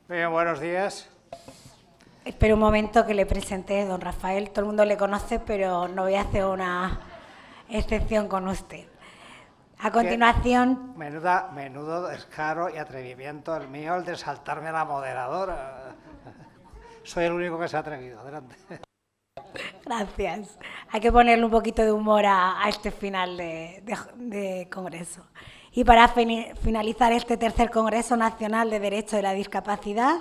Bien, buenos días. Espera un momento que le presente a don Rafael. Todo el mundo le conoce, pero no voy a hacer una excepción con usted. A continuación, Menudo descaro y atrevimiento el mío, el de saltarme a la moderadora. Soy el único que se ha atrevido. Adelante. gracias. Hay que ponerle un poquito de humor a este final de congreso. Y para finalizar este tercer Congreso Nacional de Derecho de la Discapacidad,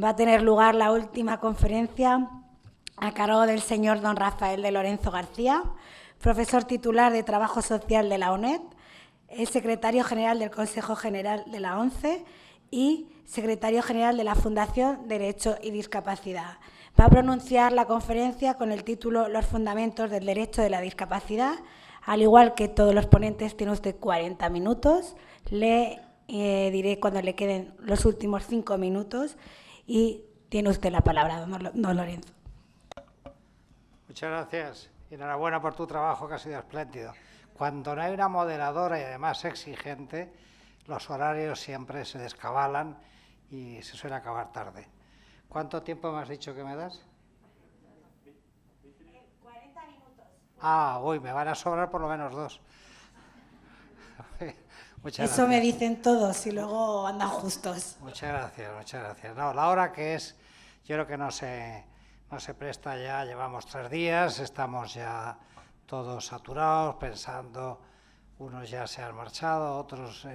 va a tener lugar la última conferencia a cargo del señor don Rafael de Lorenzo García, profesor titular de Trabajo Social de la ONED, es secretario general del Consejo General de la ONCE y secretario general de la Fundación Derecho y Discapacidad. Va a pronunciar la conferencia con el título Los fundamentos del derecho de la discapacidad. Al igual que todos los ponentes, tiene usted 40 minutos. Le diré cuando le queden los últimos 5 minutos y tiene usted la palabra, don Lorenzo. Muchas gracias. Y enhorabuena por tu trabajo, que ha sido espléndido. Cuando no hay una moderadora y además exigente, los horarios siempre se descabalan y se suele acabar tarde. ¿Cuánto tiempo me has dicho que me das? 40 minutos. Uy, me van a sobrar por lo menos 2. Muchas Eso me gracias. dicen todos y luego andan justos. Muchas gracias, muchas gracias. No, la hora que es, yo creo que no se presta ya, llevamos 3 días, estamos ya todos saturados, pensando, unos ya se han marchado, otros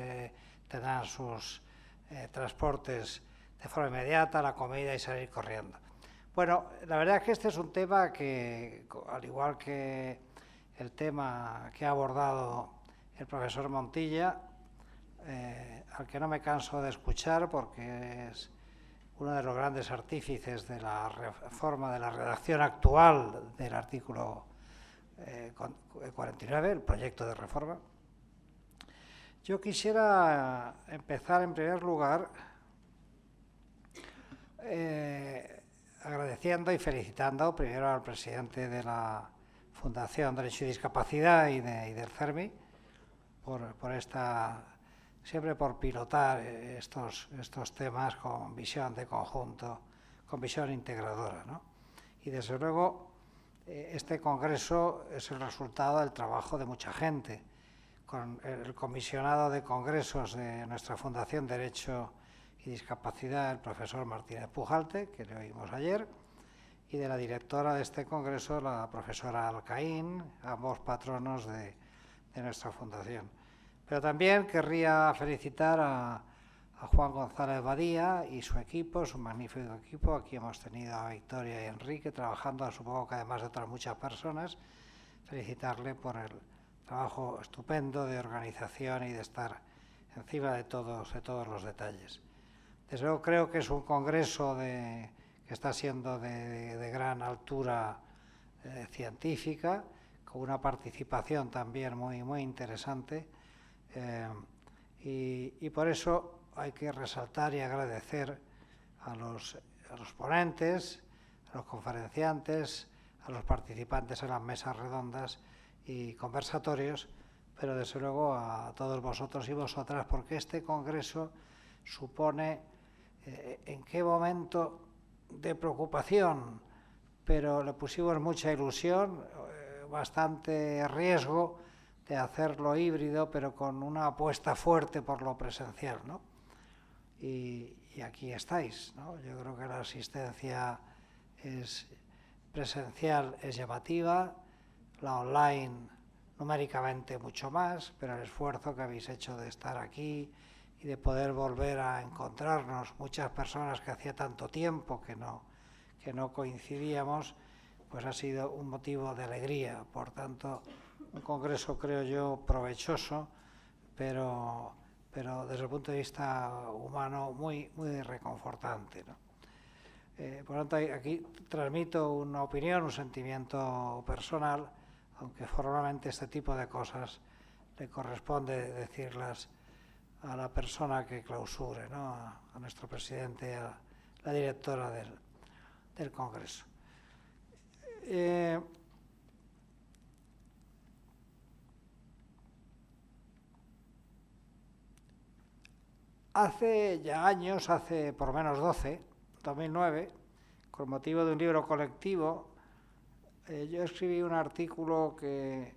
tendrán sus transportes de forma inmediata, la comida y salir corriendo. Bueno, la verdad es que este es un tema que, al igual que el tema que ha abordado el profesor Montilla, al que no me canso de escuchar porque es uno de los grandes artífices de la reforma de la redacción actual del artículo 49, el proyecto de reforma. Yo quisiera empezar en primer lugar agradeciendo y felicitando primero al presidente de la Fundación Derecho y Discapacidad y del CERMI por esta, siempre por pilotar estos temas con visión de conjunto, con visión integradora, ¿no? Y desde luego este congreso es el resultado del trabajo de mucha gente, con el comisionado de congresos de nuestra Fundación Derecho y Discapacidad, el profesor Martínez Pujalte, que le oímos ayer, y de la directora de este congreso, la profesora Alcaín, ambos patronos de nuestra fundación. Pero también querría felicitar a Juan González Badía y su equipo, su magnífico equipo. Aquí hemos tenido a Victoria y Enrique trabajando, supongo que además de otras muchas personas. Felicitarle por el trabajo estupendo de organización y de estar encima de todos los detalles. Desde luego creo que es un congreso que está siendo de gran altura científica, con una participación también muy interesante, y por eso hay que resaltar y agradecer a los ponentes, a los conferenciantes, a los participantes en las mesas redondas y conversatorios, pero desde luego a todos vosotros y vosotras, porque este congreso supone en qué momento de preocupación, pero le pusimos mucha ilusión, bastante riesgo de hacerlo híbrido, pero con una apuesta fuerte por lo presencial, ¿no? Y aquí estáis, ¿no? Yo creo que la asistencia presencial es llamativa, la online numéricamente mucho más, pero el esfuerzo que habéis hecho de estar aquí y de poder volver a encontrarnos, muchas personas que hacía tanto tiempo que no coincidíamos, pues ha sido un motivo de alegría. Por tanto, un congreso, creo yo, provechoso, pero desde el punto de vista humano muy reconfortante, ¿no? Por lo tanto, aquí transmito una opinión, un sentimiento personal, aunque formalmente este tipo de cosas le corresponde decirlas a la persona que clausure, ¿no? A nuestro presidente, a la directora del Congreso. Hace ya años, hace por lo menos 12, 2009, con motivo de un libro colectivo, yo escribí un artículo que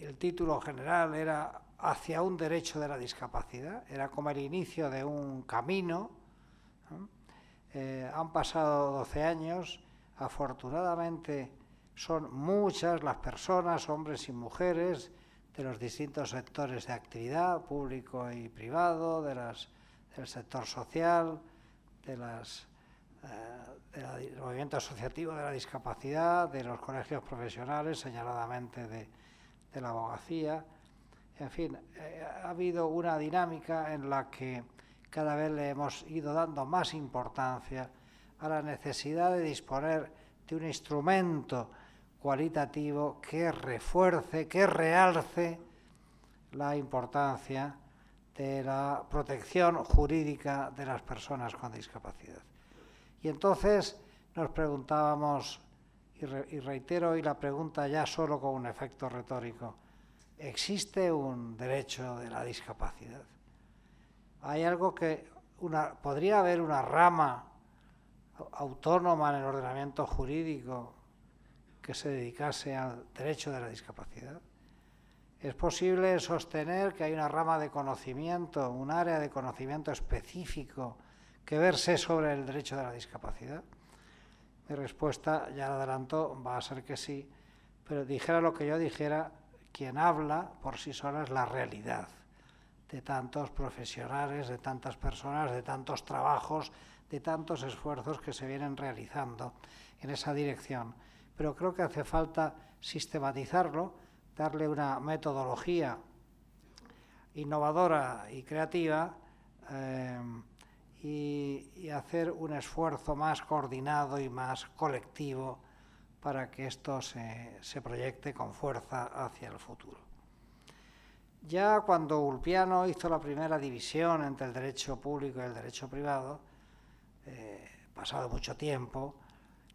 el título general era Hacia un derecho de la discapacidad. Era como el inicio de un camino, ¿no? Han pasado 12 años, afortunadamente son muchas las personas, hombres y mujeres, de los distintos sectores de actividad, público y privado, del sector social, del movimiento asociativo de la discapacidad, de los colegios profesionales, señaladamente de la abogacía. En fin, ha habido una dinámica en la que cada vez le hemos ido dando más importancia a la necesidad de disponer de un instrumento cualitativo que refuerce, que realce la importancia de la protección jurídica de las personas con discapacidad. Y entonces nos preguntábamos, y reitero hoy la pregunta ya solo con un efecto retórico, ¿existe un derecho de la discapacidad? ¿Hay algo podría haber una rama autónoma en el ordenamiento jurídico que se dedicase al derecho de la discapacidad? ¿Es posible sostener que hay una rama de conocimiento, un área de conocimiento específico que verse sobre el derecho de la discapacidad? Mi respuesta, ya lo adelanto, va a ser que sí, pero dijera lo que yo dijera, quien habla por sí sola es la realidad de tantos profesionales, de tantas personas, de tantos trabajos, de tantos esfuerzos que se vienen realizando en esa dirección. Pero creo que hace falta sistematizarlo, darle una metodología innovadora y creativa y hacer un esfuerzo más coordinado y más colectivo para que esto se proyecte con fuerza hacia el futuro. Ya cuando Ulpiano hizo la primera división entre el derecho público y el derecho privado, pasado mucho tiempo,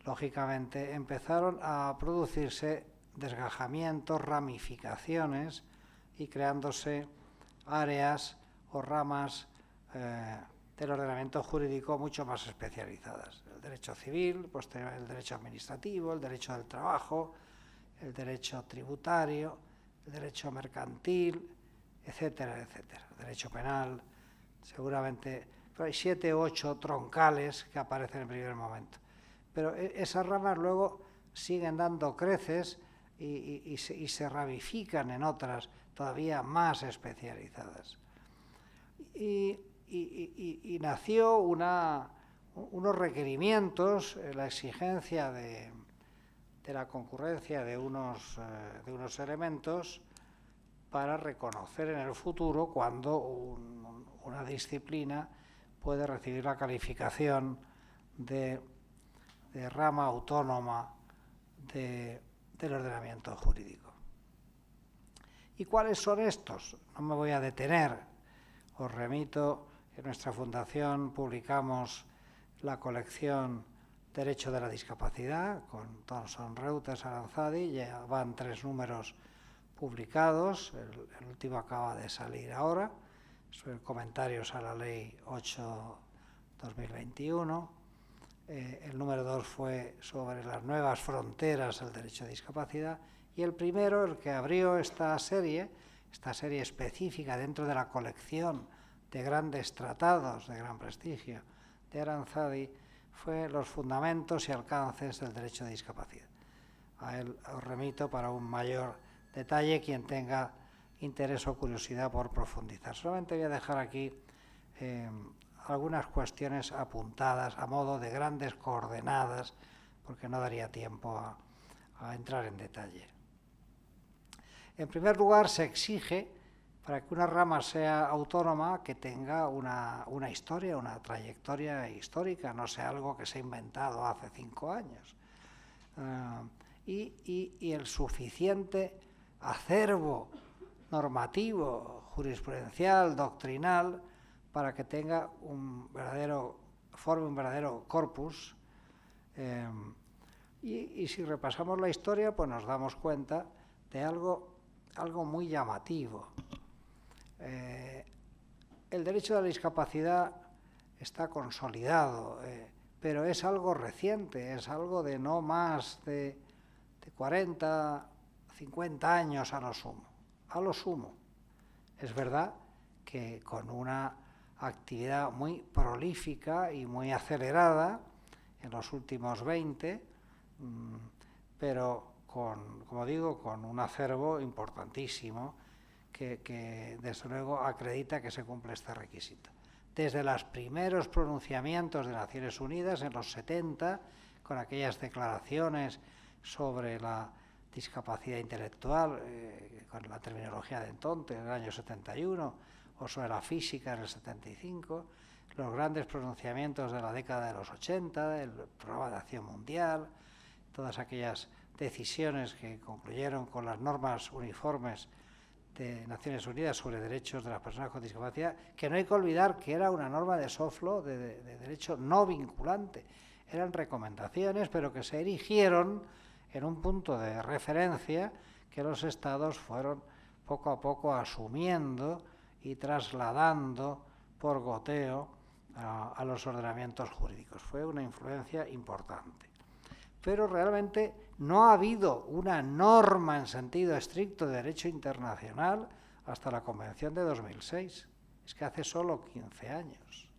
lógicamente empezaron a producirse desgajamientos, ramificaciones y creándose áreas o ramas del ordenamiento jurídico mucho más especializadas. El derecho civil, posteriormente el derecho administrativo, el derecho del trabajo, el derecho tributario, el derecho mercantil, etcétera, etcétera. El derecho penal, seguramente, pero hay 7 u 8 troncales que aparecen en primer momento. Pero esas ramas luego siguen dando creces y se ramifican en otras todavía más especializadas. Y nació unos requerimientos, la exigencia de la concurrencia de unos elementos para reconocer en el futuro cuando una disciplina puede recibir la calificación de rama autónoma del ordenamiento jurídico. ¿Y cuáles son estos? No me voy a detener, os remito, en nuestra fundación publicamos la colección Derecho de la Discapacidad con Thomson Reuters Aranzadi, ya van 3 números publicados, el último acaba de salir ahora, sobre comentarios a la Ley 8/2021. El número 2 fue sobre las nuevas fronteras del derecho de discapacidad, y el primero, el que abrió esta serie específica dentro de la colección de grandes tratados de gran prestigio de Aranzadi, fue Los fundamentos y alcances del derecho de discapacidad. A él os remito para un mayor detalle quien tenga interés o curiosidad por profundizar. Solamente voy a dejar aquí algunas cuestiones apuntadas a modo de grandes coordenadas, porque no daría tiempo a entrar en detalle. En primer lugar, se exige, para que una rama sea autónoma, que tenga una historia, una trayectoria histórica, no sea algo que se ha inventado hace 5 años. Y el suficiente acervo normativo, jurisprudencial, doctrinal, para que tenga forme un verdadero corpus. Y si repasamos la historia, pues nos damos cuenta de algo muy llamativo. el derecho a la discapacidad está consolidado, pero es algo reciente, es algo de no más de 40, 50 años a lo sumo. A lo sumo. Es verdad que con una actividad muy prolífica y muy acelerada en los últimos 20, pero como digo, con un acervo importantísimo que desde luego acredita que se cumple este requisito. Desde los primeros pronunciamientos de Naciones Unidas en los 70, con aquellas declaraciones sobre la discapacidad intelectual, con la terminología de entonces, en el año 71, o sobre la física en el 75, los grandes pronunciamientos de la década de los 80, el Programa de Acción Mundial, todas aquellas decisiones que concluyeron con las normas uniformes de Naciones Unidas sobre derechos de las personas con discapacidad, que no hay que olvidar que era una norma de soft law, de derecho no vinculante. Eran recomendaciones, pero que se erigieron en un punto de referencia que los estados fueron poco a poco asumiendo y trasladando por goteo a los ordenamientos jurídicos. Fue una influencia importante. Pero realmente no ha habido una norma en sentido estricto de derecho internacional hasta la Convención de 2006. Es que hace solo 15 años.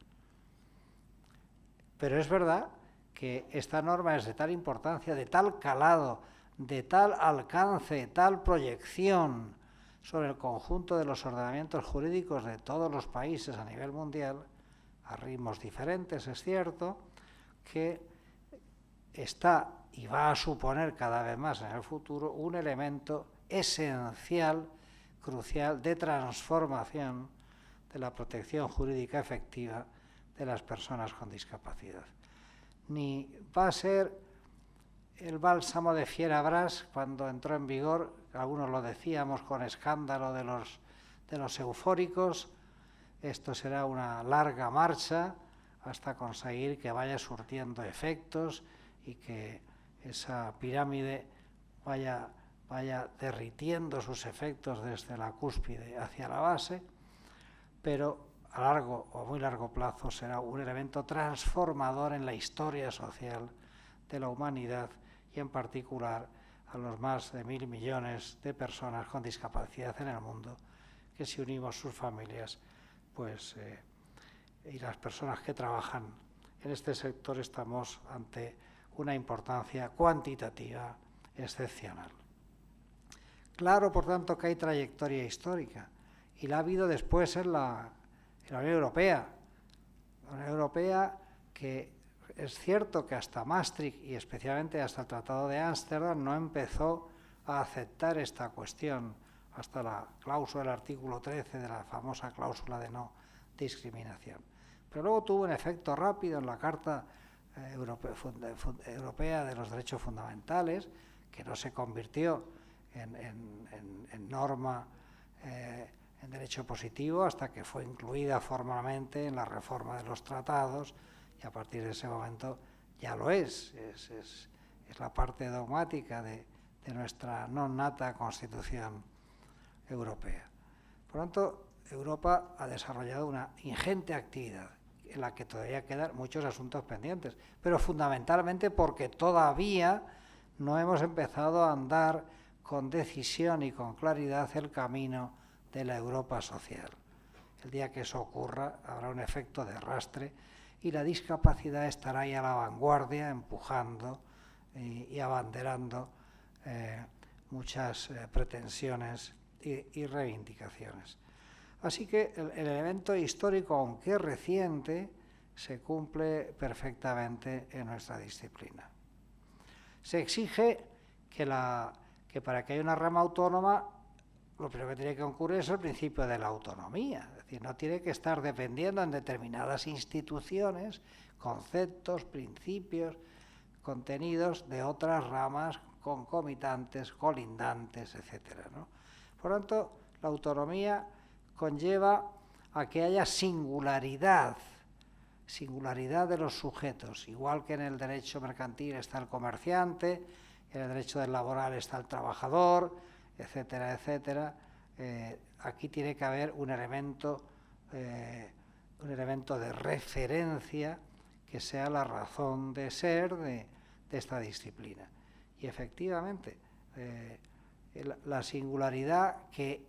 Pero es verdad que esta norma es de tal importancia, de tal calado, de tal alcance, tal proyección sobre el conjunto de los ordenamientos jurídicos de todos los países a nivel mundial, a ritmos diferentes, es cierto, que está y va a suponer cada vez más en el futuro un elemento esencial, crucial, de transformación de la protección jurídica efectiva de las personas con discapacidad. Ni va a ser el bálsamo de Fierabras cuando entró en vigor, algunos lo decíamos con escándalo de los eufóricos. Esto será una larga marcha hasta conseguir que vaya surtiendo efectos y que esa pirámide vaya derritiendo sus efectos desde la cúspide hacia la base, pero a largo o muy largo plazo será un elemento transformador en la historia social de la humanidad y en particular a los más de 1.000 millones de personas con discapacidad en el mundo, que si unimos sus familias, pues y las personas que trabajan en este sector, estamos ante una importancia cuantitativa excepcional. Claro, por tanto, que hay trayectoria histórica, y la ha habido después en la Unión Europea. La Unión Europea, que es cierto que hasta Maastricht y especialmente hasta el Tratado de Ámsterdam no empezó a aceptar esta cuestión, hasta la cláusula del artículo 13 de la famosa cláusula de no discriminación. Pero luego tuvo un efecto rápido en la Carta Europea de los Derechos Fundamentales, que no se convirtió en norma en derecho positivo hasta que fue incluida formalmente en la reforma de los tratados, y a partir de ese momento ya lo es la parte dogmática de nuestra non nata Constitución Europea. Por lo tanto, Europa ha desarrollado una ingente actividad en la que todavía quedan muchos asuntos pendientes, pero fundamentalmente porque todavía no hemos empezado a andar con decisión y con claridad el camino de la Europa social. El día que eso ocurra habrá un efecto de arrastre y la discapacidad estará ahí a la vanguardia, empujando y abanderando muchas pretensiones y reivindicaciones. Así que el elemento histórico, aunque reciente, se cumple perfectamente en nuestra disciplina. Se exige que para que haya una rama autónoma, lo primero que tiene que ocurrir es el principio de la autonomía. Es decir, no tiene que estar dependiendo en determinadas instituciones, conceptos, principios, contenidos de otras ramas concomitantes, colindantes, etc., ¿no? Por lo tanto, la autonomía conlleva a que haya singularidad de los sujetos, igual que en el derecho mercantil está el comerciante, en el derecho del laboral está el trabajador, etcétera, etcétera. Aquí tiene que haber un elemento un elemento de referencia que sea la razón de ser de esta disciplina. Y efectivamente, la singularidad que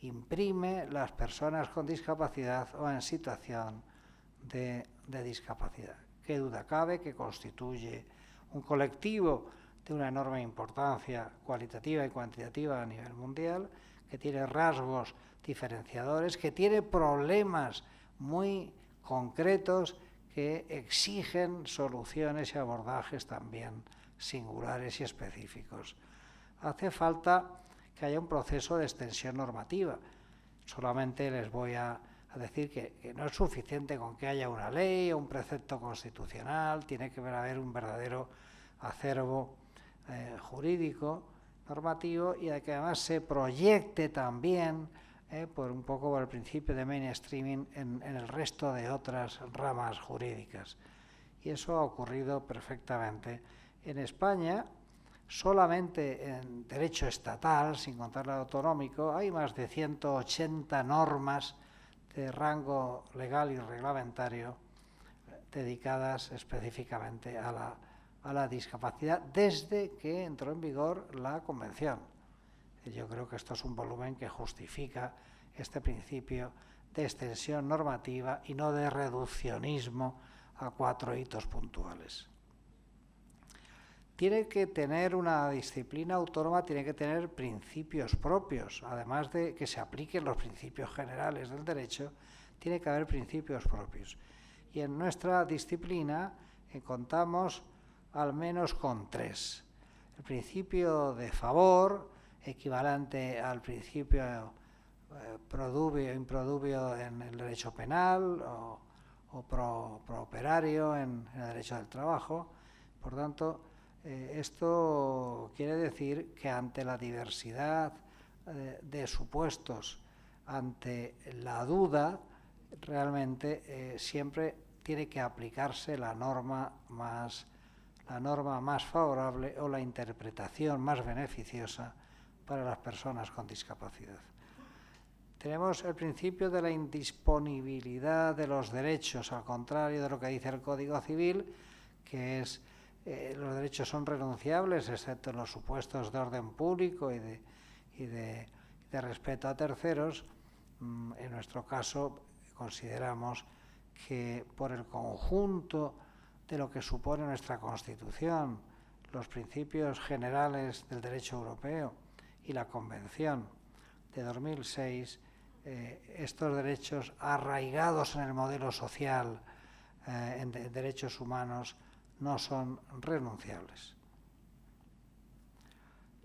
imprime las personas con discapacidad o en situación de discapacidad. Qué duda cabe que constituye un colectivo de una enorme importancia cualitativa y cuantitativa a nivel mundial, que tiene rasgos diferenciadores, que tiene problemas muy concretos que exigen soluciones y abordajes también singulares y específicos. Hace falta que haya un proceso de extensión normativa. Solamente les voy a decir que no es suficiente con que haya una ley o un precepto constitucional, tiene que haber un verdadero acervo jurídico, normativo, y de que además se proyecte también por un poco por el principio de mainstreaming en el resto de otras ramas jurídicas. Y eso ha ocurrido perfectamente. En España, solamente en derecho estatal, sin contar el autonómico, hay más de 180 normas de rango legal y reglamentario dedicadas específicamente a la discapacidad desde que entró en vigor la Convención. Yo creo que esto es un volumen que justifica este principio de extensión normativa y no de reduccionismo a 4 hitos puntuales. Tiene que tener una disciplina autónoma, tiene que tener principios propios, además de que se apliquen los principios generales del derecho, tiene que haber principios propios. Y en nuestra disciplina contamos al menos con 3. El principio de favor, equivalente al principio produbio e improdubio en el derecho penal o pro operario en el derecho del trabajo. Por tanto, esto quiere decir que ante la diversidad de supuestos, ante la duda, realmente siempre tiene que aplicarse la norma más favorable o la interpretación más beneficiosa para las personas con discapacidad. Tenemos el principio de la indisponibilidad de los derechos, al contrario de lo que dice el Código Civil, que es los derechos son renunciables, excepto en los supuestos de orden público y de respeto a terceros. En nuestro caso, consideramos que por el conjunto de lo que supone nuestra Constitución, los principios generales del derecho europeo y la Convención de 2006, estos derechos arraigados en el modelo social, en derechos humanos, no son renunciables.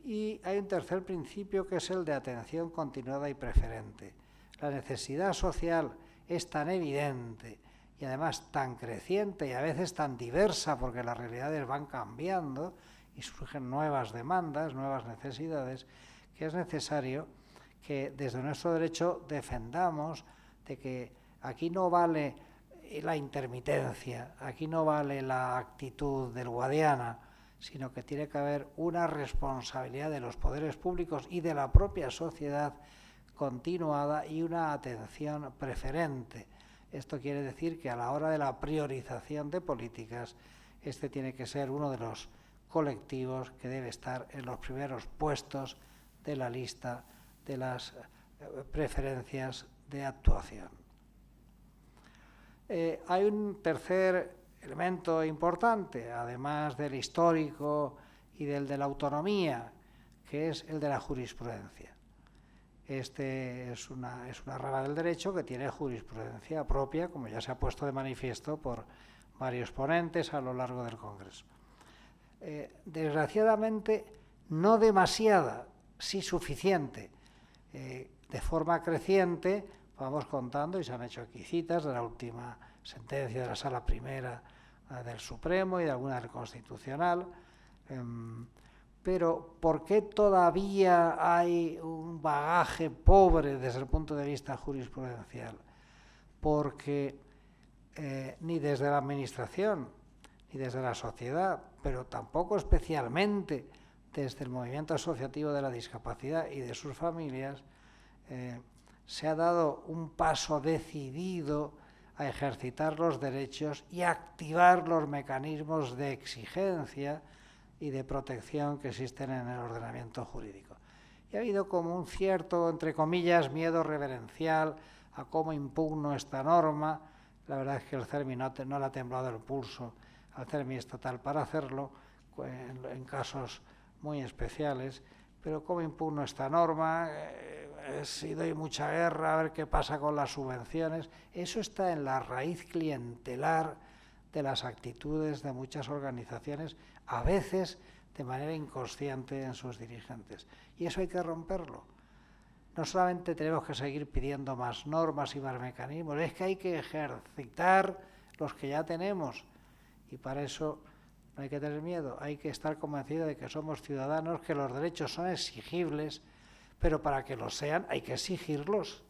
Y hay un tercer principio que es el de atención continuada y preferente. La necesidad social es tan evidente y además tan creciente y a veces tan diversa porque las realidades van cambiando y surgen nuevas demandas, nuevas necesidades, que es necesario que desde nuestro derecho defendamos de que aquí no vale la intermitencia, aquí no vale la actitud del Guadiana, sino que tiene que haber una responsabilidad de los poderes públicos y de la propia sociedad continuada y una atención preferente. Esto quiere decir que a la hora de la priorización de políticas, este tiene que ser uno de los colectivos que debe estar en los primeros puestos de la lista de las preferencias de actuación. Hay un tercer elemento importante, además del histórico y del de la autonomía, que es el de la jurisprudencia. Este es una rama del derecho que tiene jurisprudencia propia, como ya se ha puesto de manifiesto por varios ponentes a lo largo del Congreso. Desgraciadamente, no demasiada, sí suficiente. De forma creciente, vamos contando, y se han hecho aquí citas de la última sentencia de la Sala Primera del Supremo y de alguna del Constitucional, pero ¿por qué todavía hay un bagaje pobre desde el punto de vista jurisprudencial? Porque ni desde la Administración, ni desde la sociedad, pero tampoco especialmente desde el movimiento asociativo de la discapacidad y de sus familias, se ha dado un paso decidido a ejercitar los derechos y activar los mecanismos de exigencia y de protección que existen en el ordenamiento jurídico. Y ha habido como un cierto, entre comillas, miedo reverencial a cómo impugno esta norma. La verdad es que el CERMI no le ha temblado el pulso al CERMI estatal para hacerlo en casos muy especiales, pero cómo impugno esta norma, si doy mucha guerra, a ver qué pasa con las subvenciones. Eso está en la raíz clientelar de las actitudes de muchas organizaciones, a veces de manera inconsciente en sus dirigentes. Y eso hay que romperlo. No solamente tenemos que seguir pidiendo más normas y más mecanismos, es que hay que ejercitar los que ya tenemos. Y para eso no hay que tener miedo, hay que estar convencido de que somos ciudadanos, que los derechos son exigibles, pero para que lo sean hay que exigirlos.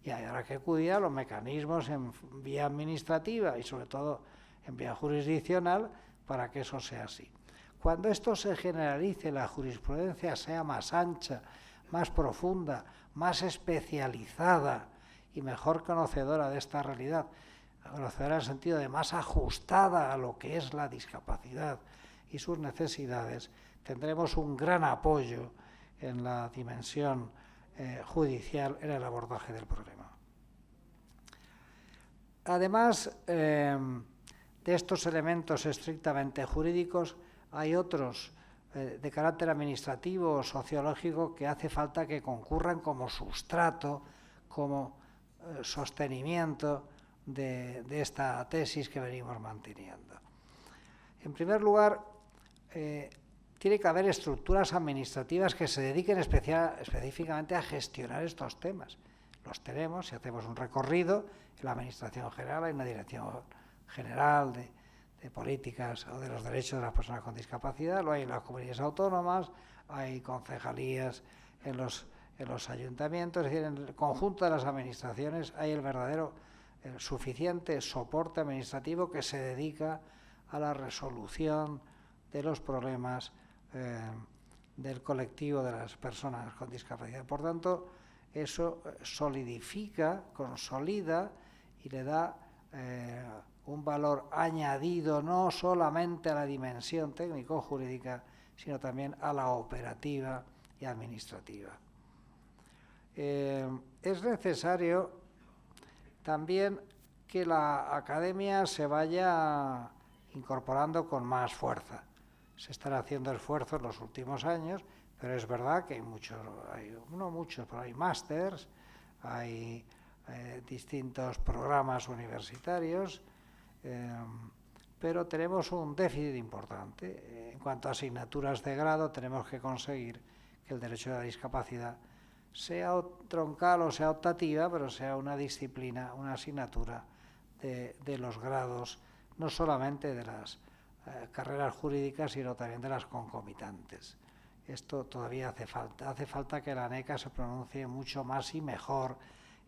Y habrá que acudir a los mecanismos en vía administrativa y sobre todo en vía jurisdiccional para que eso sea así. Cuando esto se generalice, la jurisprudencia sea más ancha, más profunda, más especializada y mejor conocedora de esta realidad, conocedora en el sentido de más ajustada a lo que es la discapacidad y sus necesidades, tendremos un gran apoyo en la dimensión judicial en el abordaje del problema. Además de estos elementos estrictamente jurídicos, hay otros de carácter administrativo o sociológico que hace falta que concurran como sustrato, como sostenimiento de esta tesis que venimos manteniendo. En primer lugar, tiene que haber estructuras administrativas que se dediquen específicamente a gestionar estos temas. Los tenemos, si hacemos un recorrido, en la Administración General hay una Dirección General de Políticas o de los Derechos de las Personas con Discapacidad, lo hay en las comunidades autónomas, hay concejalías en los ayuntamientos, es decir, en el conjunto de las administraciones hay el verdadero suficiente soporte administrativo que se dedica a la resolución de los problemas del colectivo de las personas con discapacidad. Por tanto, eso solidifica, consolida y le da un valor añadido no solamente a la dimensión técnico-jurídica, sino también a la operativa y administrativa. Es necesario también que la academia se vaya incorporando con más fuerza. Se están haciendo esfuerzos en los últimos años, pero es verdad que hay másters, hay distintos programas universitarios, pero tenemos un déficit importante. En cuanto a asignaturas de grado, tenemos que conseguir que el derecho de la discapacidad sea troncal o sea optativa, pero sea una disciplina, una asignatura de los grados, no solamente de las carreras jurídicas, sino también de las concomitantes. Esto todavía hace falta. Hace falta que la ANECA se pronuncie mucho más y mejor,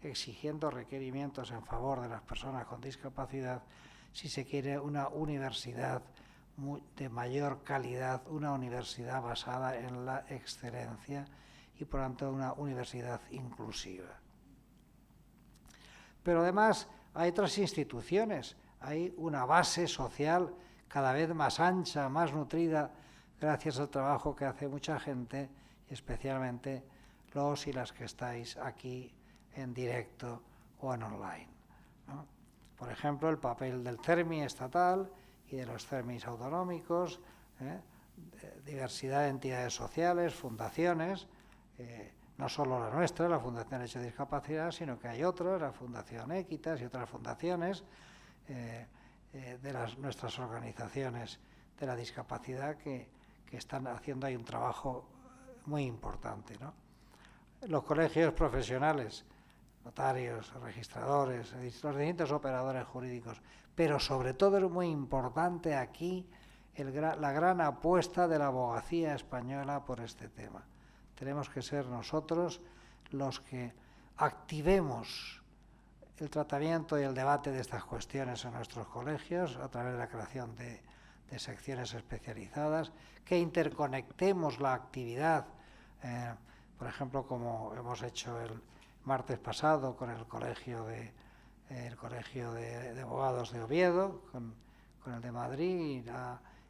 exigiendo requerimientos en favor de las personas con discapacidad, si se quiere una universidad de mayor calidad, una universidad basada en la excelencia y por tanto una universidad inclusiva. Pero además hay otras instituciones, hay una base social cada vez más ancha, más nutrida, gracias al trabajo que hace mucha gente, especialmente los y las que estáis aquí en directo o en online, ¿no? Por ejemplo, el papel del CERMI estatal y de los CERMIs autonómicos, diversidad de entidades sociales, fundaciones, no solo la nuestra, la Fundación Derecho de Discapacidad, sino que hay otras, la Fundación Equitas y otras fundaciones de nuestras organizaciones de la discapacidad que están haciendo ahí un trabajo muy importante, ¿no? Los colegios profesionales, notarios, registradores, los distintos operadores jurídicos, pero sobre todo es muy importante aquí la gran apuesta de la abogacía española por este tema. Tenemos que ser nosotros los que activemos el tratamiento y el debate de estas cuestiones en nuestros colegios a través de la creación de secciones especializadas, que interconectemos la actividad, por ejemplo, como hemos hecho el martes pasado con el Colegio de Abogados de Oviedo, con el de Madrid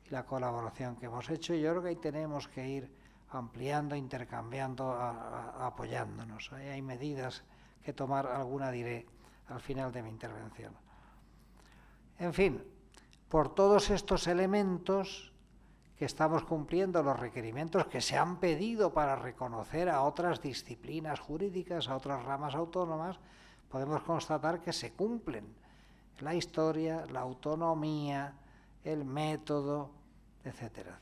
y la colaboración que hemos hecho. Y yo creo que ahí tenemos que ir ampliando, intercambiando, apoyándonos. Ahí hay medidas que tomar, alguna diré al final de mi intervención. En fin, por todos estos elementos que estamos cumpliendo los requerimientos que se han pedido para reconocer a otras disciplinas jurídicas, a otras ramas autónomas, podemos constatar que se cumplen la historia, la autonomía, el método, etcétera.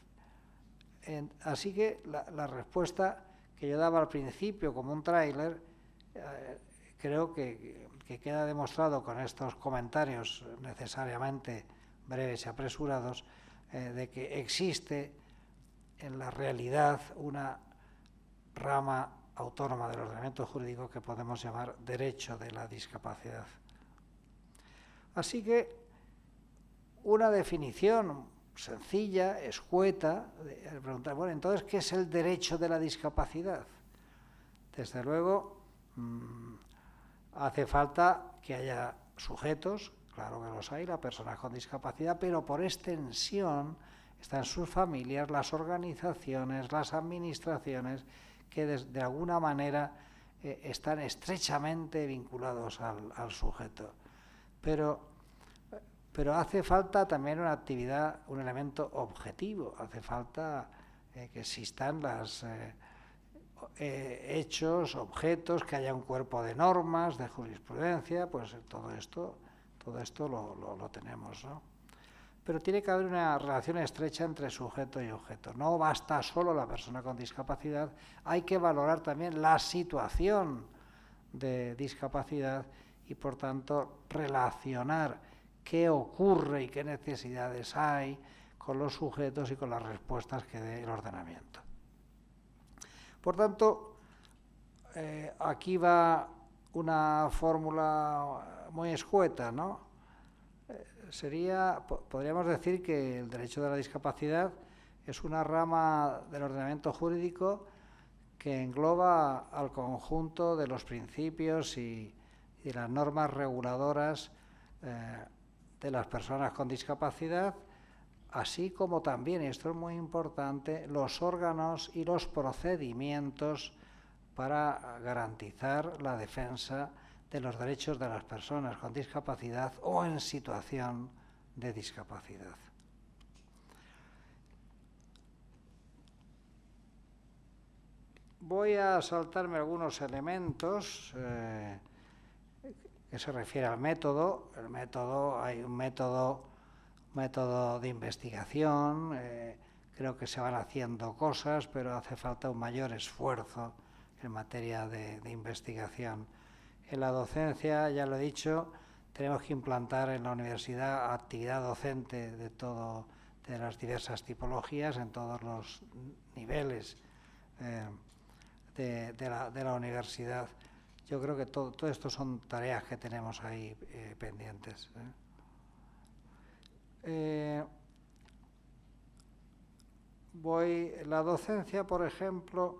Así que la respuesta que yo daba al principio como un tráiler, creo que queda demostrado con estos comentarios necesariamente breves y apresurados, de que existe en la realidad una rama autónoma del ordenamiento jurídico que podemos llamar derecho de la discapacidad. Así que una definición sencilla, escueta, de preguntar, bueno, entonces, ¿qué es el derecho de la discapacidad? Desde luego, hace falta que haya sujetos, claro que los hay, las personas con discapacidad, pero por extensión están sus familias, las organizaciones, las administraciones, que de alguna manera están estrechamente vinculados al sujeto. Pero hace falta también una actividad, un elemento objetivo, hace falta que existan los hechos, objetos, que haya un cuerpo de normas, de jurisprudencia, pues todo esto lo tenemos, ¿no? Pero tiene que haber una relación estrecha entre sujeto y objeto. No basta solo la persona con discapacidad, hay que valorar también la situación de discapacidad y, por tanto, relacionar qué ocurre y qué necesidades hay con los sujetos y con las respuestas que dé el ordenamiento. Por tanto, aquí va una fórmula muy escueta, ¿no? Podríamos decir que el derecho de la discapacidad es una rama del ordenamiento jurídico que engloba al conjunto de los principios y las normas reguladoras de las personas con discapacidad, así como también, y esto es muy importante, los órganos y los procedimientos para garantizar la defensa de los derechos de las personas con discapacidad o en situación de discapacidad. Voy a saltarme algunos elementos que se refiere al método. Hay un método de investigación, creo que se van haciendo cosas, pero hace falta un mayor esfuerzo en materia de investigación. En la docencia, ya lo he dicho, tenemos que implantar en la universidad actividad docente de las diversas tipologías, en todos los niveles de la universidad. Yo creo que todo esto son tareas que tenemos ahí pendientes. La docencia, por ejemplo,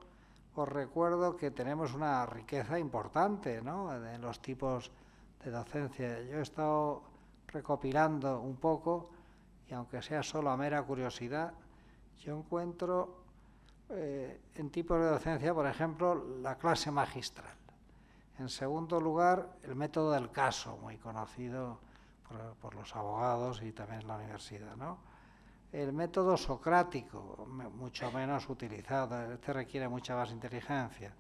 os recuerdo que tenemos una riqueza importante, ¿no?, de los tipos de docencia. Yo he estado recopilando un poco, y aunque sea solo a mera curiosidad, yo encuentro en tipos de docencia, por ejemplo, la clase magistral. En segundo lugar, el método del caso, muy conocido por los abogados y también en la universidad, ¿no? El método socrático, mucho menos utilizado, este requiere mucha más inteligencia.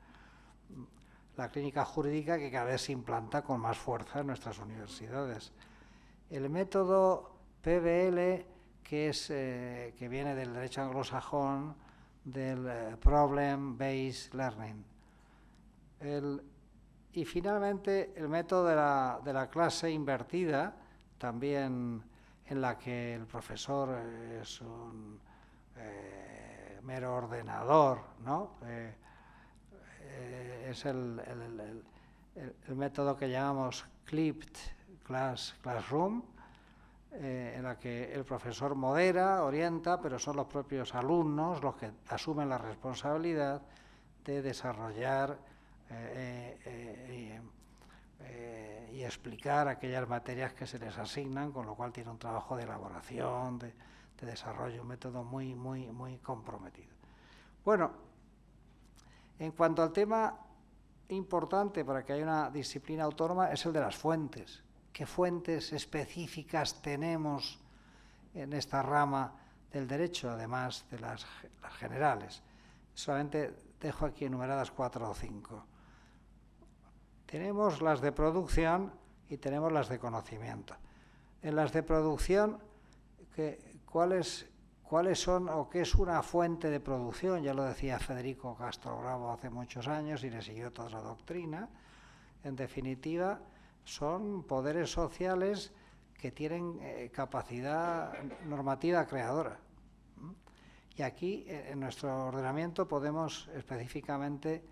La clínica jurídica, que cada vez se implanta con más fuerza en nuestras universidades. El método PBL, que viene del derecho anglosajón, del Problem-Based Learning. Y finalmente el método de la clase invertida, también en la que el profesor es un mero ordenador, ¿no? Es el método que llamamos Clipped Classroom, en la que el profesor modera, orienta, pero son los propios alumnos los que asumen la responsabilidad de desarrollar y explicar aquellas materias que se les asignan, con lo cual tiene un trabajo de elaboración, de desarrollo, un método muy comprometido. Bueno, en cuanto al tema importante para que haya una disciplina autónoma es el de las fuentes. ¿Qué fuentes específicas tenemos en esta rama del derecho, además de las generales? Solamente dejo aquí enumeradas 4 o 5. Tenemos las de producción y tenemos las de conocimiento. En las de producción, ¿cuáles son o qué es una fuente de producción? Ya lo decía Federico Castro Bravo hace muchos años y le siguió toda la doctrina. En definitiva, son poderes sociales que tienen capacidad normativa creadora. Y aquí, en nuestro ordenamiento, podemos específicamente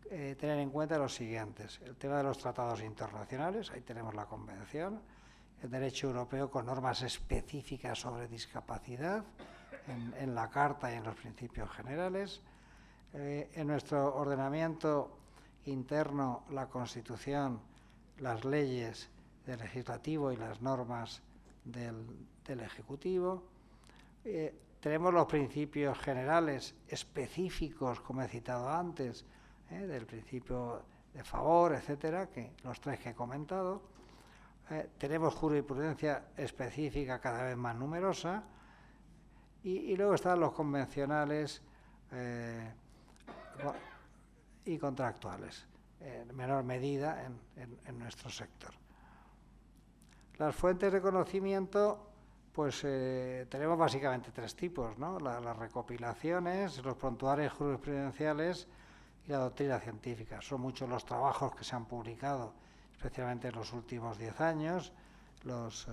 tener en cuenta los siguientes: el tema de los tratados internacionales, ahí tenemos la Convención, el derecho europeo con normas específicas sobre discapacidad, en la Carta y en los principios generales, en nuestro ordenamiento interno, la Constitución, las leyes del Legislativo y las normas del Ejecutivo. Tenemos los principios generales específicos, como he citado antes, del principio de favor, etcétera, que los 3 que he comentado. Tenemos jurisprudencia específica cada vez más numerosa, y luego están los convencionales y contractuales, en menor medida en nuestro sector. Las fuentes de conocimiento, pues tenemos básicamente 3 tipos, ¿no? Las recopilaciones, los prontuarios jurisprudenciales y la doctrina científica. Son muchos los trabajos que se han publicado, especialmente en los últimos 10 años, los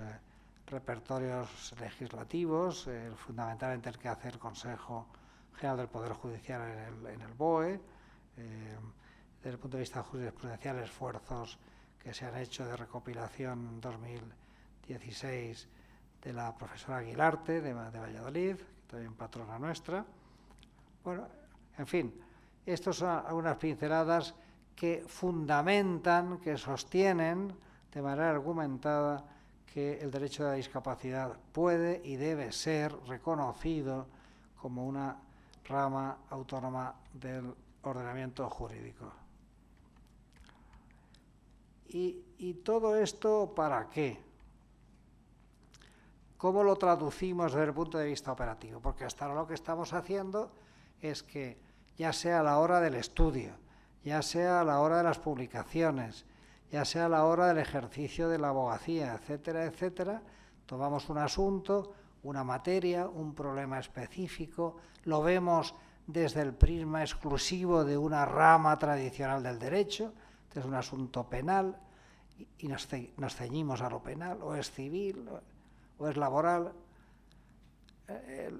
repertorios legislativos, fundamentalmente el que hace el Consejo General del Poder Judicial en el BOE, desde el punto de vista jurisprudencial, esfuerzos que se han hecho de recopilación en 2016 de la profesora Aguilarte de Valladolid, también patrona nuestra. Bueno, en fin, estas son algunas pinceladas que fundamentan, que sostienen de manera argumentada que el derecho de la discapacidad puede y debe ser reconocido como una rama autónoma del ordenamiento jurídico. ¿Y todo esto para qué? ¿Cómo lo traducimos desde el punto de vista operativo? Porque hasta ahora lo que estamos haciendo es que, ya sea a la hora del estudio, ya sea a la hora de las publicaciones, ya sea a la hora del ejercicio de la abogacía, etcétera, etcétera, tomamos un asunto, una materia, un problema específico, lo vemos desde el prisma exclusivo de una rama tradicional del derecho, este es un asunto penal, y nos ceñimos a lo penal, o es civil, o es laboral.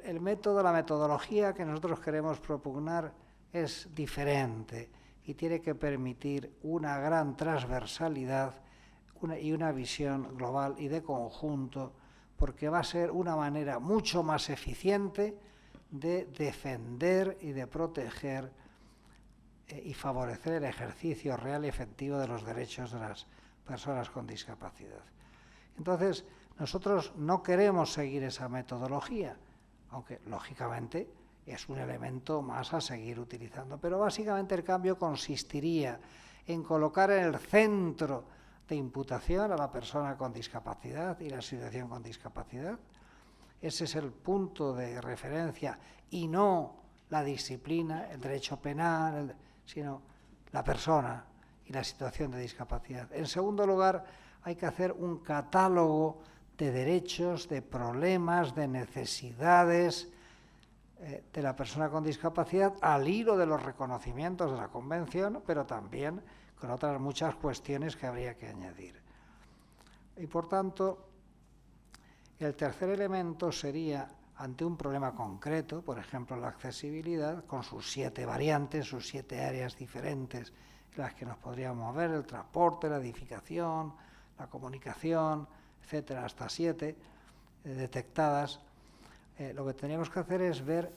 El método, la metodología que nosotros queremos propugnar es diferente y tiene que permitir una gran transversalidad y una visión global y de conjunto, porque va a ser una manera mucho más eficiente de defender y de proteger y favorecer el ejercicio real y efectivo de los derechos de las personas con discapacidad. Entonces, nosotros no queremos seguir esa metodología, aunque lógicamente es un elemento más a seguir utilizando, pero básicamente el cambio consistiría en colocar en el centro de imputación a la persona con discapacidad y la situación con discapacidad. Ese es el punto de referencia y no la disciplina, el derecho penal, sino la persona y la situación de discapacidad. En segundo lugar, hay que hacer un catálogo de derechos, de problemas, de necesidades de la persona con discapacidad al hilo de los reconocimientos de la Convención, pero también con otras muchas cuestiones que habría que añadir. Y por tanto, el tercer elemento sería, ante un problema concreto, por ejemplo la accesibilidad, con sus 7 variantes, sus 7 áreas diferentes en las que nos podríamos mover, el transporte, la edificación, la comunicación, etcétera, hasta 7 detectadas. Lo que tenemos que hacer es ver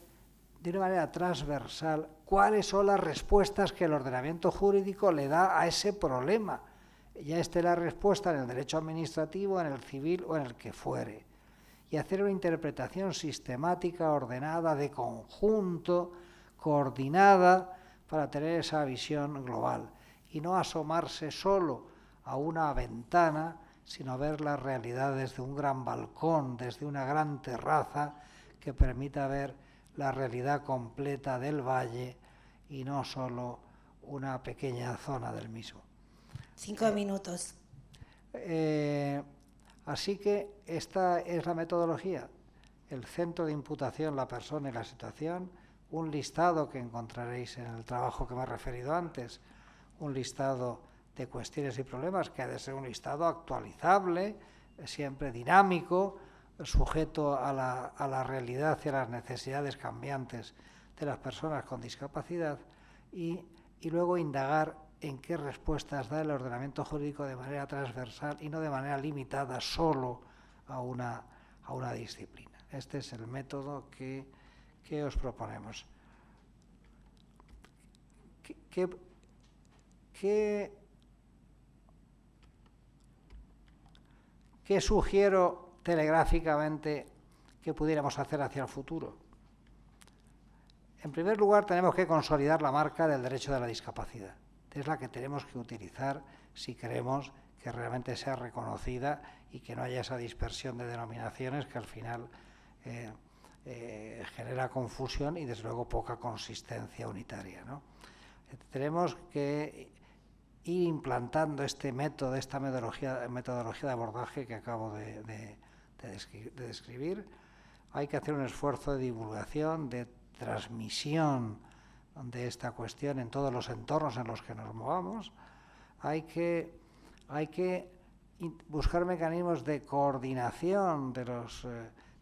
de una manera transversal cuáles son las respuestas que el ordenamiento jurídico le da a ese problema. Ya esté la respuesta en el derecho administrativo, en el civil o en el que fuere. Y hacer una interpretación sistemática, ordenada, de conjunto, coordinada, para tener esa visión global. Y no asomarse solo a una ventana, sino ver la realidad desde un gran balcón, desde una gran terraza, que permita ver la realidad completa del valle y no solo una pequeña zona del mismo. 5 minutos. Así que esta es la metodología, el centro de imputación, la persona y la situación, un listado que encontraréis en el trabajo que me he referido antes, un listado de cuestiones y problemas que ha de ser un listado actualizable, siempre dinámico, sujeto a la realidad y a las necesidades cambiantes de las personas con discapacidad y luego indagar en qué respuestas da el ordenamiento jurídico de manera transversal y no de manera limitada solo a una disciplina. Este es el método que os proponemos. ¿Qué sugiero telegráficamente que pudiéramos hacer hacia el futuro? En primer lugar, tenemos que consolidar la marca del derecho de la discapacidad. Es la que tenemos que utilizar si queremos que realmente sea reconocida y que no haya esa dispersión de denominaciones que al final genera confusión y desde luego poca consistencia unitaria, ¿no? Tenemos que ir implantando este método, esta metodología de abordaje que acabo de describir. Hay que hacer un esfuerzo de divulgación, de transmisión de esta cuestión en todos los entornos en los que nos movamos. Hay que buscar mecanismos de coordinación de los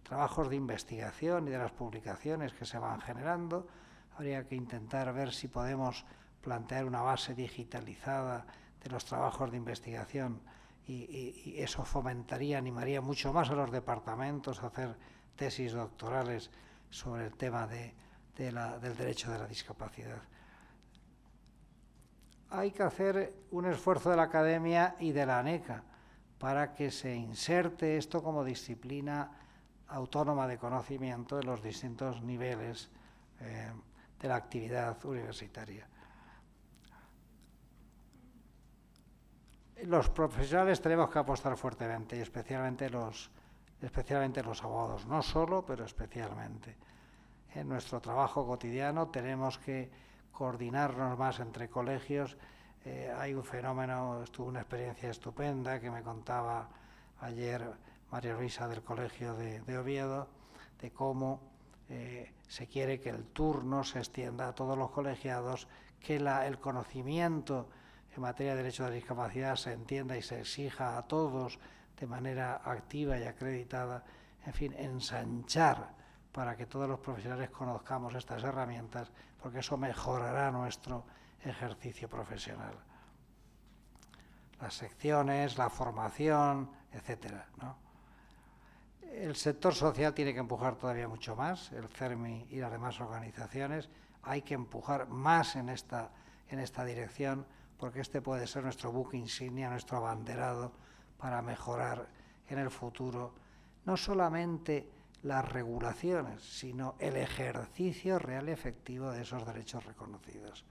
trabajos de investigación y de las publicaciones que se van generando. Habría que intentar ver si podemos plantear una base digitalizada de los trabajos de investigación y eso fomentaría, animaría mucho más a los departamentos a hacer tesis doctorales sobre el tema del derecho de la discapacidad. Hay que hacer un esfuerzo de la academia y de la ANECA para que se inserte esto como disciplina autónoma de conocimiento en los distintos niveles de la actividad universitaria. Los profesionales tenemos que apostar fuertemente, y especialmente los abogados, no solo, pero especialmente. En nuestro trabajo cotidiano tenemos que coordinarnos más entre colegios. Hay un fenómeno, tuve una experiencia estupenda que me contaba ayer María Luisa del Colegio de Oviedo, de cómo se quiere que el turno se extienda a todos los colegiados, que el conocimiento en materia de derecho de la discapacidad se entienda y se exija a todos de manera activa y acreditada, en fin, ensanchar para que todos los profesionales conozcamos estas herramientas, porque eso mejorará nuestro ejercicio profesional. Las secciones, la formación, etcétera, ¿no? El sector social tiene que empujar todavía mucho más, el CERMI y las demás organizaciones. Hay que empujar más en esta dirección, porque este puede ser nuestro buque insignia, nuestro abanderado para mejorar en el futuro no solamente las regulaciones, sino el ejercicio real y efectivo de esos derechos reconocidos.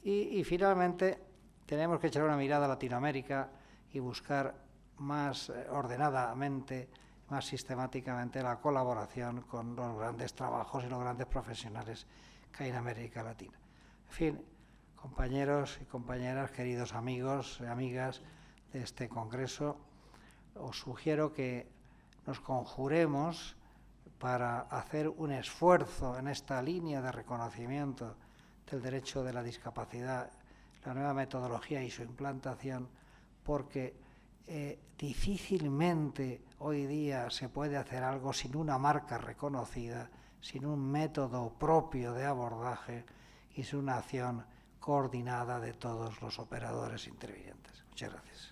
Y finalmente tenemos que echar una mirada a Latinoamérica y buscar más ordenadamente, más sistemáticamente la colaboración con los grandes trabajos y los grandes profesionales que hay en América Latina. En fin, compañeros y compañeras, queridos amigos y amigas de este congreso, os sugiero que nos conjuremos para hacer un esfuerzo en esta línea de reconocimiento del derecho de la discapacidad, la nueva metodología y su implantación, porque difícilmente hoy día se puede hacer algo sin una marca reconocida, sin un método propio de abordaje y sin una acción coordinada de todos los operadores intervinientes. Muchas gracias.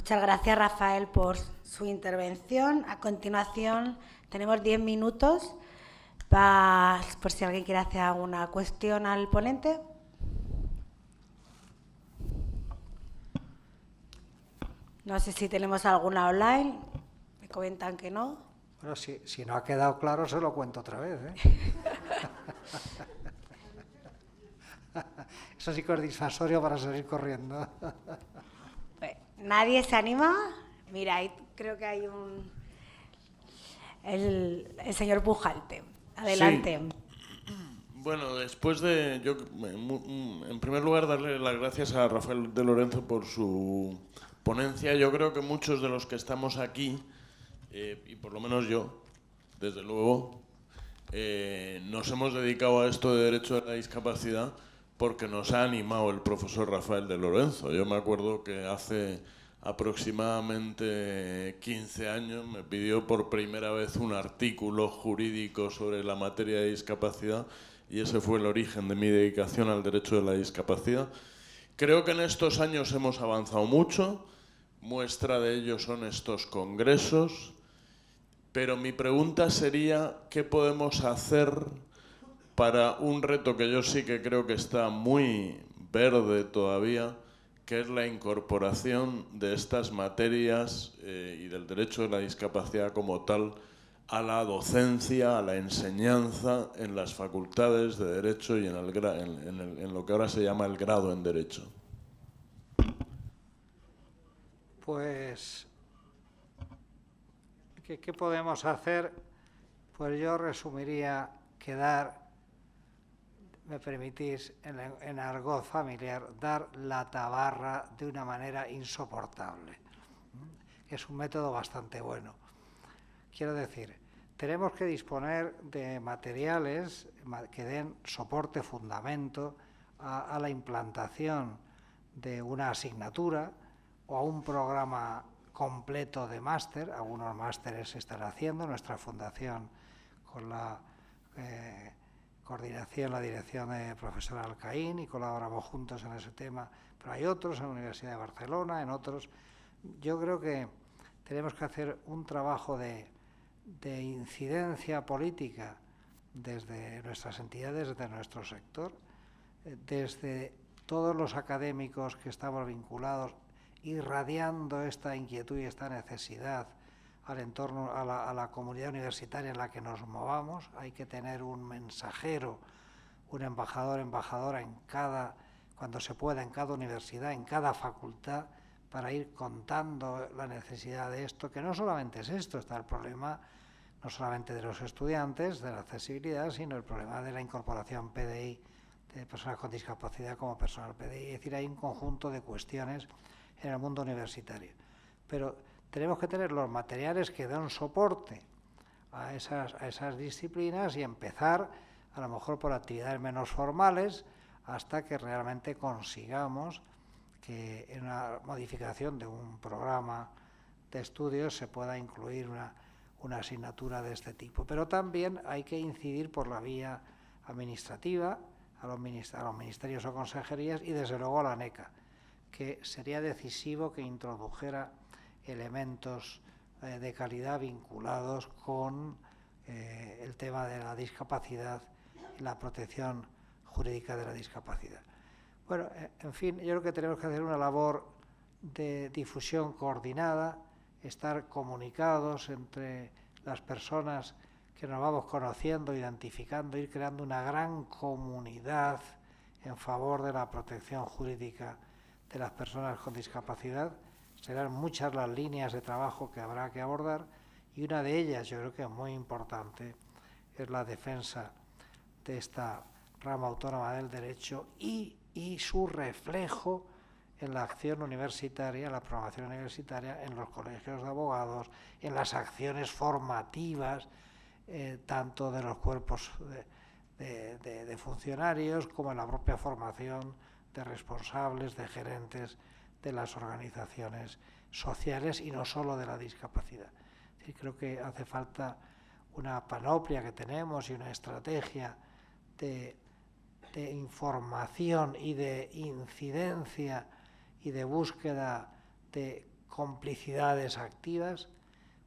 Muchas gracias, Rafael, por su intervención. A continuación, tenemos 10 minutos por si alguien quiere hacer alguna cuestión al ponente. No sé si tenemos alguna online. Me comentan que no. Bueno, si no ha quedado claro, se lo cuento otra vez, ¿eh? Eso sí que es disuasorio para salir corriendo. ¿Nadie se anima? Mira, ahí creo que hay el señor Pujalte. Adelante. Sí. Bueno, después de... en primer lugar, darle las gracias a Rafael de Lorenzo por su ponencia. Yo creo que muchos de los que estamos aquí, y por lo menos yo, desde luego, nos hemos dedicado a esto de derecho a la discapacidad porque nos ha animado el profesor Rafael de Lorenzo. Yo me acuerdo que hace aproximadamente 15 años me pidió por primera vez un artículo jurídico sobre la materia de discapacidad y ese fue el origen de mi dedicación al derecho de la discapacidad. Creo que en estos años hemos avanzado mucho, muestra de ello son estos congresos, pero mi pregunta sería, ¿qué podemos hacer para un reto que yo sí que creo que está muy verde todavía, que es la incorporación de estas materias y del derecho de la discapacidad como tal a la docencia, a la enseñanza en las facultades de Derecho y en lo que ahora se llama el grado en Derecho? Pues, ¿qué podemos hacer? Pues yo resumiría que me permitís, en argot familiar, dar la tabarra de una manera insoportable. Es un método bastante bueno. Quiero decir, tenemos que disponer de materiales que den soporte, fundamento a la implantación de una asignatura o a un programa completo de máster. Algunos másteres se están haciendo, nuestra fundación con la coordinación, la dirección de profesor Alcaín, y colaboramos juntos en ese tema, pero hay otros en la Universidad de Barcelona, en otros. Yo creo que tenemos que hacer un trabajo de incidencia política desde nuestras entidades, desde nuestro sector, desde todos los académicos que estamos vinculados, irradiando esta inquietud y esta necesidad al entorno, a la comunidad universitaria en la que nos movamos. Hay que tener un mensajero, un embajador, embajadora cuando se pueda, en cada universidad, en cada facultad, para ir contando la necesidad de esto, que no solamente es esto, está el problema no solamente de los estudiantes, de la accesibilidad, sino el problema de la incorporación PDI de personas con discapacidad como personal PDI. Es decir, hay un conjunto de cuestiones en el mundo universitario. Pero tenemos que tener los materiales que den soporte a esas disciplinas y empezar, a lo mejor por actividades menos formales, hasta que realmente consigamos que en una modificación de un programa de estudios se pueda incluir una asignatura de este tipo. Pero también hay que incidir por la vía administrativa a los ministerios o consejerías y desde luego a la ANECA, que sería decisivo que introdujera elementos de calidad vinculados con el tema de la discapacidad y la protección jurídica de la discapacidad. Bueno, en fin, yo creo que tenemos que hacer una labor de difusión coordinada, estar comunicados entre las personas que nos vamos conociendo, identificando, ir creando una gran comunidad en favor de la protección jurídica de las personas con discapacidad. Serán muchas las líneas de trabajo que habrá que abordar y una de ellas, yo creo que es muy importante, es la defensa de esta rama autónoma del derecho y su reflejo en la acción universitaria, en la programación universitaria, en los colegios de abogados, en las acciones formativas, tanto de los cuerpos de funcionarios como en la propia formación de responsables, de gerentes de las organizaciones sociales y no solo de la discapacidad. Sí, creo que hace falta una panoplia que tenemos y una estrategia de información y de incidencia y de búsqueda de complicidades activas,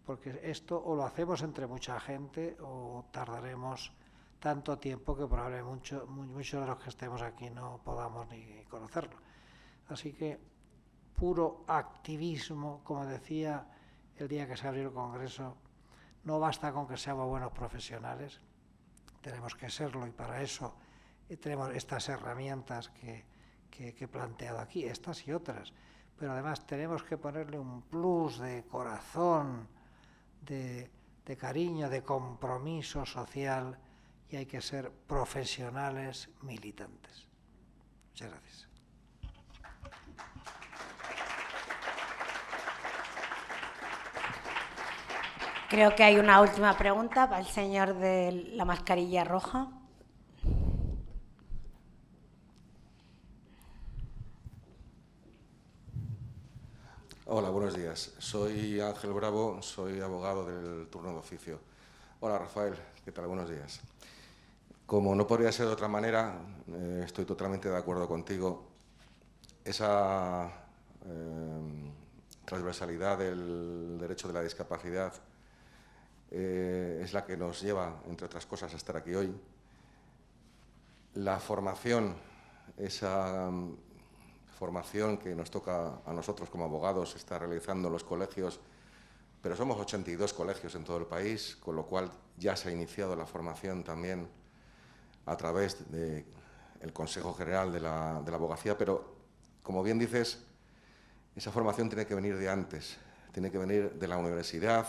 porque esto o lo hacemos entre mucha gente o tardaremos tanto tiempo que probablemente muchos de los que estemos aquí no podamos ni conocerlo. Así que puro activismo, como decía el día que se abrió el Congreso, no basta con que seamos buenos profesionales, tenemos que serlo, y para eso tenemos estas herramientas que he planteado aquí, estas y otras, pero además tenemos que ponerle un plus de corazón, de cariño, de compromiso social, y hay que ser profesionales militantes. Muchas gracias. Creo que hay una última pregunta para el señor de la mascarilla roja. Hola, buenos días. Soy Ángel Bravo, soy abogado del turno de oficio. Hola, Rafael, ¿qué tal? Buenos días. Como no podría ser de otra manera, estoy totalmente de acuerdo contigo. Esa transversalidad del derecho de la discapacidad es la que nos lleva, entre otras cosas, a estar aquí hoy. La formación, esa formación que nos toca a nosotros como abogados, está realizando en los colegios, pero somos 82 colegios en todo el país, con lo cual ya se ha iniciado la formación también a través del Consejo General de la Abogacía, pero, como bien dices, esa formación tiene que venir de antes, tiene que venir de la universidad,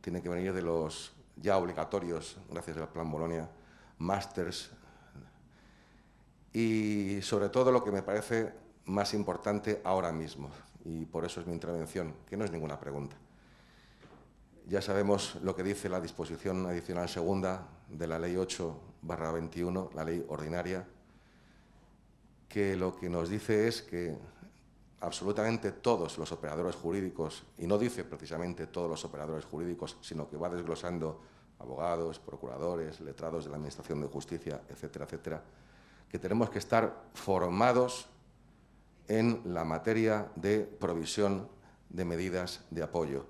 tiene que venir de los ya obligatorios, gracias al Plan Bolonia, másters, y sobre todo lo que me parece más importante ahora mismo, y por eso es mi intervención, que no es ninguna pregunta. Ya sabemos lo que dice la disposición adicional segunda de la Ley 8/21, la ley ordinaria, que lo que nos dice es que absolutamente todos los operadores jurídicos, y no dice precisamente todos los operadores jurídicos, sino que va desglosando abogados, procuradores, letrados de la Administración de Justicia, etcétera, etcétera, que tenemos que estar formados en la materia de provisión de medidas de apoyo.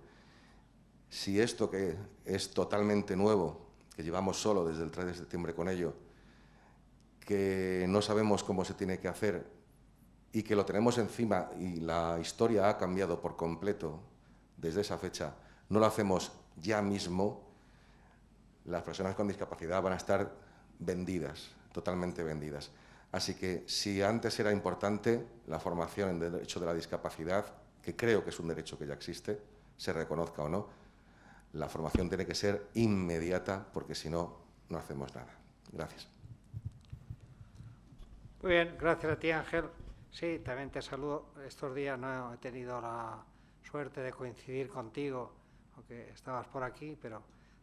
Si esto, que es totalmente nuevo, que llevamos solo desde el 3 de septiembre con ello, que no sabemos cómo se tiene que hacer y que lo tenemos encima y la historia ha cambiado por completo desde esa fecha, no lo hacemos ya mismo, las personas con discapacidad van a estar vendidas, totalmente vendidas. Así que si antes era importante la formación en derecho de la discapacidad, que creo que es un derecho que ya existe, se reconozca o no, la formación tiene que ser inmediata, porque si no, no hacemos nada. Gracias. Muy bien, gracias a ti, Ángel. Sí, también te saludo. Estos días no he tenido la suerte de coincidir contigo, aunque estabas por aquí, pero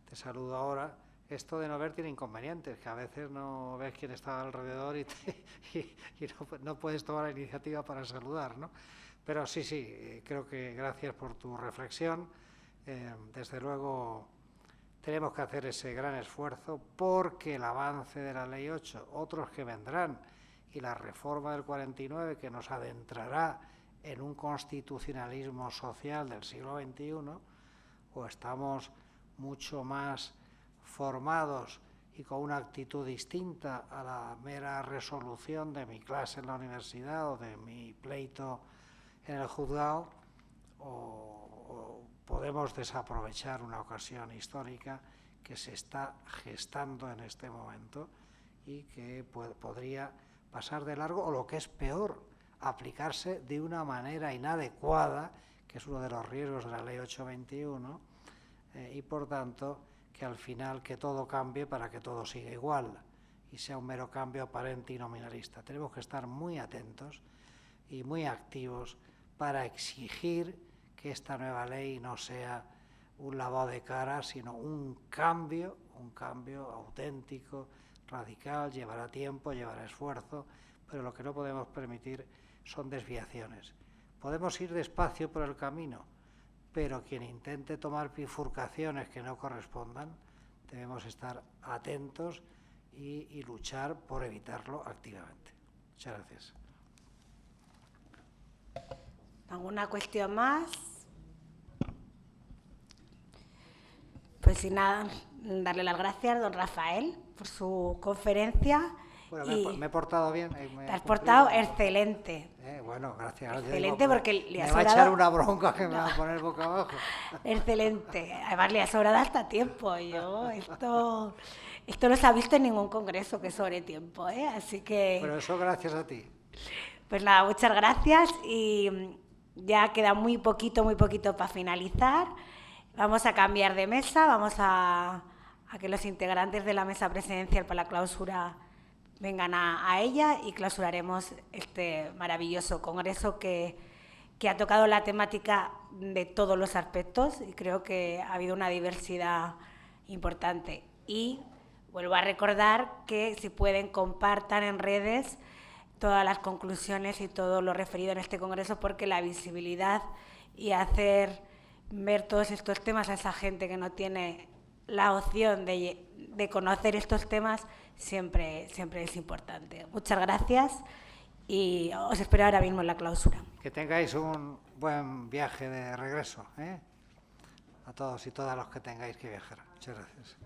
te saludo ahora. Esto de no ver tiene inconvenientes, que a veces no ves quién está alrededor y no puedes tomar la iniciativa para saludar, ¿no? Pero sí, creo que gracias por tu reflexión. Desde luego tenemos que hacer ese gran esfuerzo porque el avance de la Ley 8, otros que vendrán, y la reforma del 49, que nos adentrará en un constitucionalismo social del siglo XXI, o estamos mucho más formados y con una actitud distinta a la mera resolución de mi clase en la universidad o de mi pleito en el juzgado, o podemos desaprovechar una ocasión histórica que se está gestando en este momento y que podría pasar de largo, o lo que es peor, aplicarse de una manera inadecuada, que es uno de los riesgos de la Ley 8/21, y por tanto que al final que todo cambie para que todo siga igual y sea un mero cambio aparente y nominalista. Tenemos que estar muy atentos y muy activos para exigir que esta nueva ley no sea un lavado de cara, sino un cambio auténtico, radical. Llevará tiempo, llevará esfuerzo, pero lo que no podemos permitir son desviaciones. Podemos ir despacio por el camino, pero quien intente tomar bifurcaciones que no correspondan, debemos estar atentos y luchar por evitarlo activamente. Muchas gracias. ¿Alguna cuestión más? Pues sin nada, darle las gracias a don Rafael por su conferencia. Bueno, y me he portado bien. te has portado excelente. Bueno, gracias. Ahora yo Excelente, digo, porque le me has va a sobrado- echar una bronca que me va a poner boca abajo. Excelente. Además, le ha sobrado hasta tiempo. Esto no se ha visto en ningún congreso que sobre tiempo, ¿eh? Así que, Pero eso gracias a ti. pues nada, muchas gracias y ya queda muy poquito para finalizar. Vamos a cambiar de mesa, vamos a que los integrantes de la mesa presidencial para la clausura vengan a ella y clausuraremos este maravilloso congreso que ha tocado la temática de todos los aspectos y creo que ha habido una diversidad importante. Y vuelvo a recordar que si pueden compartan en redes todas las conclusiones y todo lo referido en este congreso, porque la visibilidad y hacer ver todos estos temas a esa gente que no tiene la opción de conocer estos temas siempre es importante. Muchas gracias y os espero ahora mismo en la clausura. Que tengáis un buen viaje de regreso, ¿eh? A todos y todas los que tengáis que viajar. Muchas gracias.